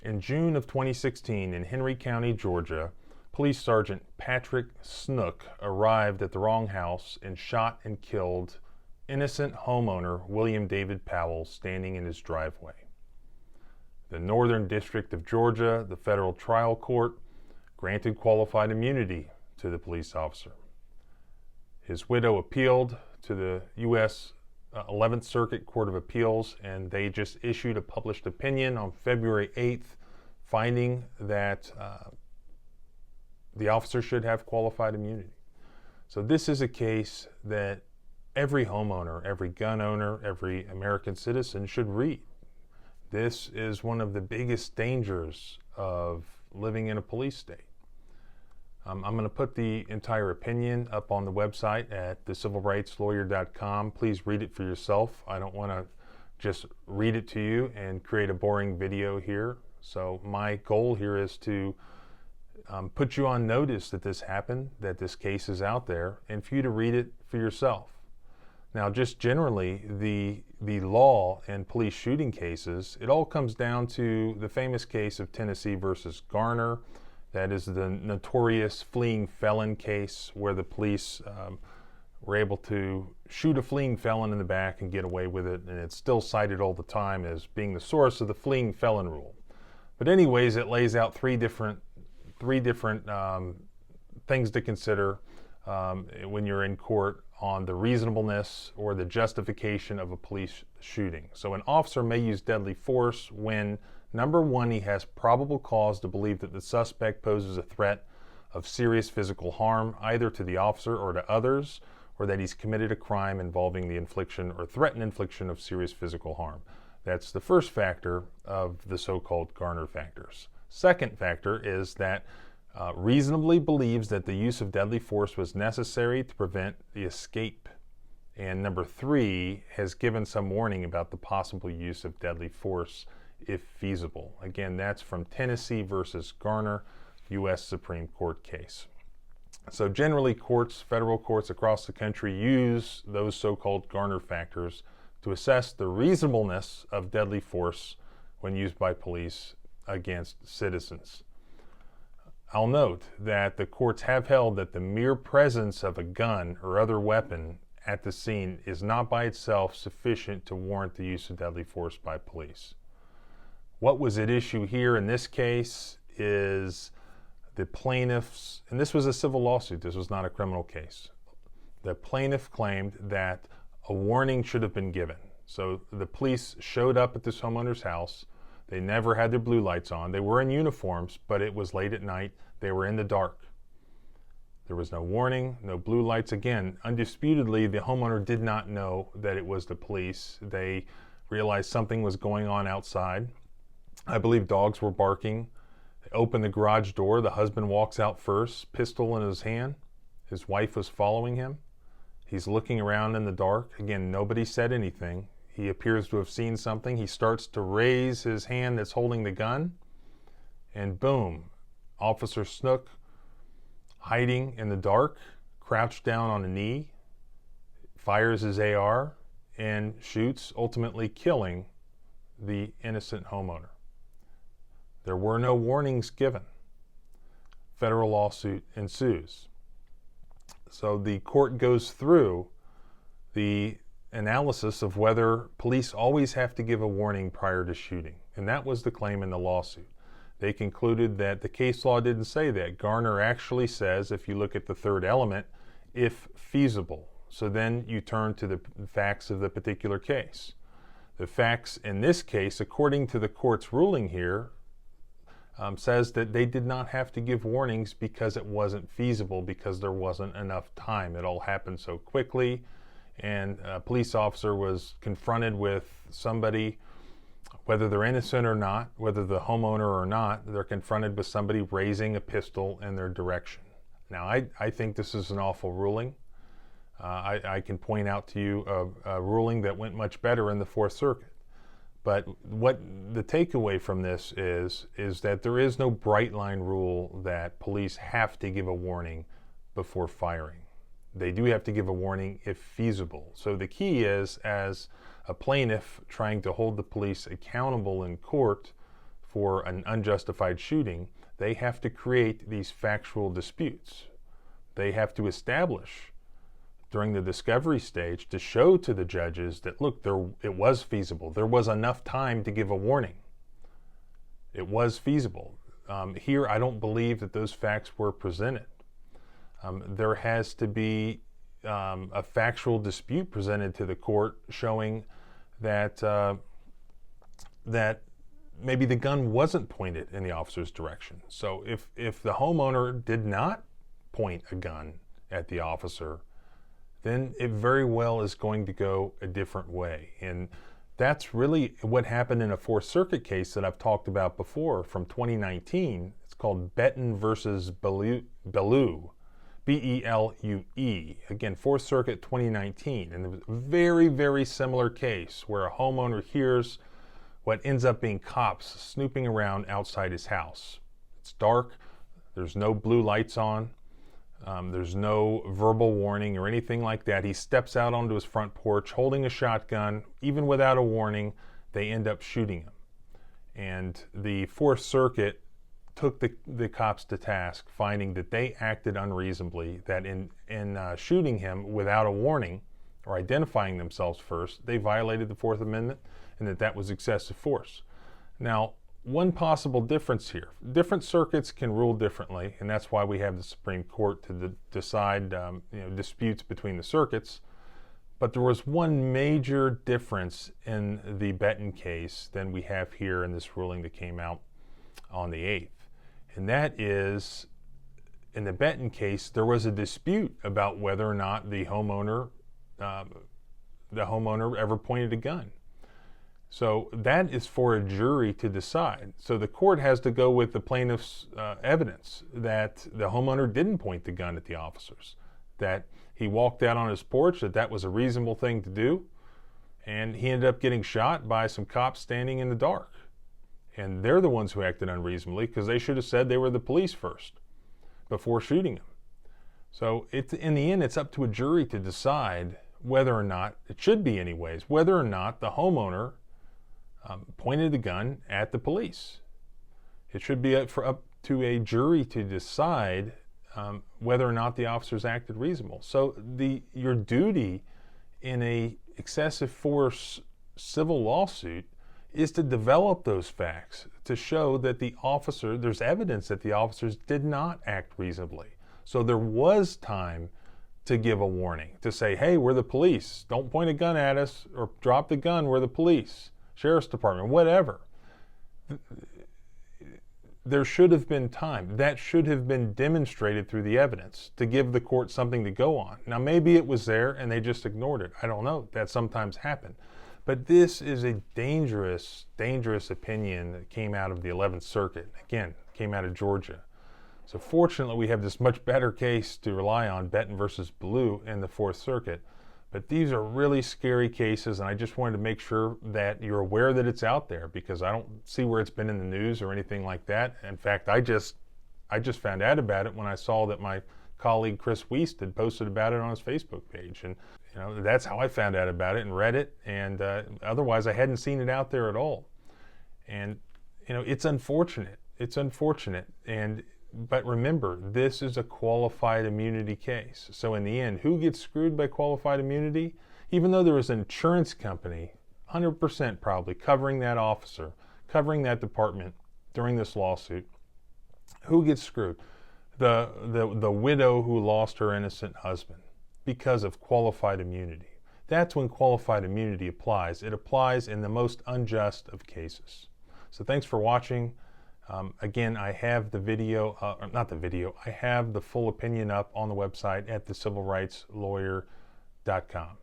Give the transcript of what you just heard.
In June of 2016 in Henry County, Georgia, Police Sergeant Patrick Snook arrived at the wrong house and shot and killed innocent homeowner William David Powell standing in his driveway. The Northern District of Georgia, the federal trial court, granted qualified immunity to the police officer. His widow appealed to the U.S. 11th Circuit Court of Appeals, and they just issued a published opinion on February 8th, finding that the officer should have qualified immunity. So this is a case that every homeowner, every gun owner, every American citizen should read. This is one of the biggest dangers of living in a police state. I'm going to put the entire opinion up on the website at thecivilrightslawyer.com. Please read it for yourself. I don't want to just read it to you and create a boring video here. So my goal here is to put you on notice that this happened, that this case is out there, and for you to read it for yourself. Now, just generally, the law in police shooting cases, it all comes down to the famous case of Tennessee versus Garner. That is the notorious fleeing felon case where the police were able to shoot a fleeing felon in the back and get away with it, and it's still cited all the time as being the source of the fleeing felon rule. But anyways, it lays out three different things to consider when you're in court on the reasonableness or the justification of a police shooting. So an officer may use deadly force when, number one, he has probable cause to believe that the suspect poses a threat of serious physical harm either to the officer or to others, or that he's committed a crime involving the infliction or threatened infliction of serious physical harm. That's the first factor of the so-called Garner factors. Second factor is that reasonably believes that the use of deadly force was necessary to prevent the escape. And number three, has given some warning about the possible use of deadly force if feasible. Again, that's from Tennessee versus Garner, U.S. Supreme Court case. So generally courts, federal courts across the country use those so-called Garner factors to assess the reasonableness of deadly force when used by police against citizens. I'll note that the courts have held that the mere presence of a gun or other weapon at the scene is not by itself sufficient to warrant the use of deadly force by police. What was at issue here in this case is the plaintiffs, and this was a civil lawsuit, this was not a criminal case. The plaintiff claimed that a warning should have been given. So the police showed up at this homeowner's house. They never had their blue lights on. They were in uniforms, but it was late at night. They were in the dark. There was no warning, no blue lights. Again, undisputedly, the homeowner did not know that it was the police. They realized something was going on outside. I believe dogs were barking. They opened the garage door. The husband walks out first, pistol in his hand. His wife was following him. He's looking around in the dark. Again, nobody said anything. He appears to have seen something. He starts to raise his hand that's holding the gun, and boom, Officer Snook, hiding in the dark, crouched down on a knee, fires his AR and shoots, ultimately killing the innocent homeowner. There were no warnings given. Federal lawsuit ensues. So the court goes through the analysis of whether police always have to give a warning prior to shooting. And that was the claim in the lawsuit. They concluded that the case law didn't say that. Garner actually says, if you look at the third element, if feasible. So then you turn to the facts of the particular case. The facts in this case, according to the court's ruling here, says that they did not have to give warnings because it wasn't feasible, because there wasn't enough time. It all happened so quickly, and a police officer was confronted with somebody, whether they're innocent or not, whether the homeowner or not, they're confronted with somebody raising a pistol in their direction. Now, I think this is an awful ruling. I can point out to you a ruling that went much better in the Fourth Circuit. But what the takeaway from this is that there is no bright line rule that police have to give a warning before firing. They do have to give a warning if feasible. So the key is, as a plaintiff trying to hold the police accountable in court for an unjustified shooting, they have to create these factual disputes. They have to establish during the discovery stage to show to the judges that, look, it was feasible. There was enough time to give a warning. It was feasible. Here, I don't believe that those facts were presented. There has to be a factual dispute presented to the court showing that that maybe the gun wasn't pointed in the officer's direction. So if the homeowner did not point a gun at the officer, then it very well is going to go a different way. And that's really what happened in a Fourth Circuit case that I've talked about before from 2019. It's called Betten versus Bellew, B-E-L-U-E. Again, Fourth Circuit 2019. And it was a very, very similar case where a homeowner hears what ends up being cops snooping around outside his house. It's dark. There's no blue lights on. There's no verbal warning or anything like that. He steps out onto his front porch holding a shotgun. Even without a warning, they end up shooting him. And the Fourth Circuit took the cops to task, finding that they acted unreasonably, that in shooting him without a warning or identifying themselves first, they violated the Fourth Amendment, and that was excessive force. Now, one possible difference here. Different circuits can rule differently, and that's why we have the Supreme Court to decide disputes between the circuits. But there was one major difference in the Betten case than we have here in this ruling that came out on the 8th. And that is, in the Betten case, there was a dispute about whether or not the homeowner ever pointed a gun. So that is for a jury to decide. So the court has to go with the plaintiff's evidence that the homeowner didn't point the gun at the officers, that he walked out on his porch, that was a reasonable thing to do, and he ended up getting shot by some cops standing in the dark. And they're the ones who acted unreasonably because they should have said they were the police first before shooting him. So in the end, it's up to a jury to decide whether or not, it should be anyways, whether or not the homeowner pointed the gun at the police. It should be up to a jury to decide whether or not the officers acted reasonable. So your duty in a excessive force civil lawsuit is to develop those facts to show that there's evidence that the officers did not act reasonably. So there was time to give a warning, to say, hey, we're the police. Don't point a gun at us, or drop the gun, we're the police. Sheriff's Department, whatever. There should have been time. That should have been demonstrated through the evidence to give the court something to go on. Now, maybe it was there and they just ignored it. I don't know. That sometimes happened. But this is a dangerous, dangerous opinion that came out of the 11th Circuit. Again, came out of Georgia. So fortunately, we have this much better case to rely on, Betten versus Bellew in the Fourth Circuit. But these are really scary cases, and I just wanted to make sure that you're aware that it's out there, because I don't see where it's been in the news or anything like that. In fact, I just found out about it when I saw that my colleague Chris Wiest had posted about it on his Facebook page. And that's how I found out about it and read it, and otherwise I hadn't seen it out there at all. And it's unfortunate. It's unfortunate. But remember, this is a qualified immunity case. So in the end, who gets screwed by qualified immunity? Even though there was an insurance company, 100% probably, covering that officer, covering that department during this lawsuit, who gets screwed? The widow who lost her innocent husband because of qualified immunity. That's when qualified immunity applies. It applies in the most unjust of cases. So thanks for watching. Again, I have the video, I have the full opinion up on the website at thecivilrightslawyer.com.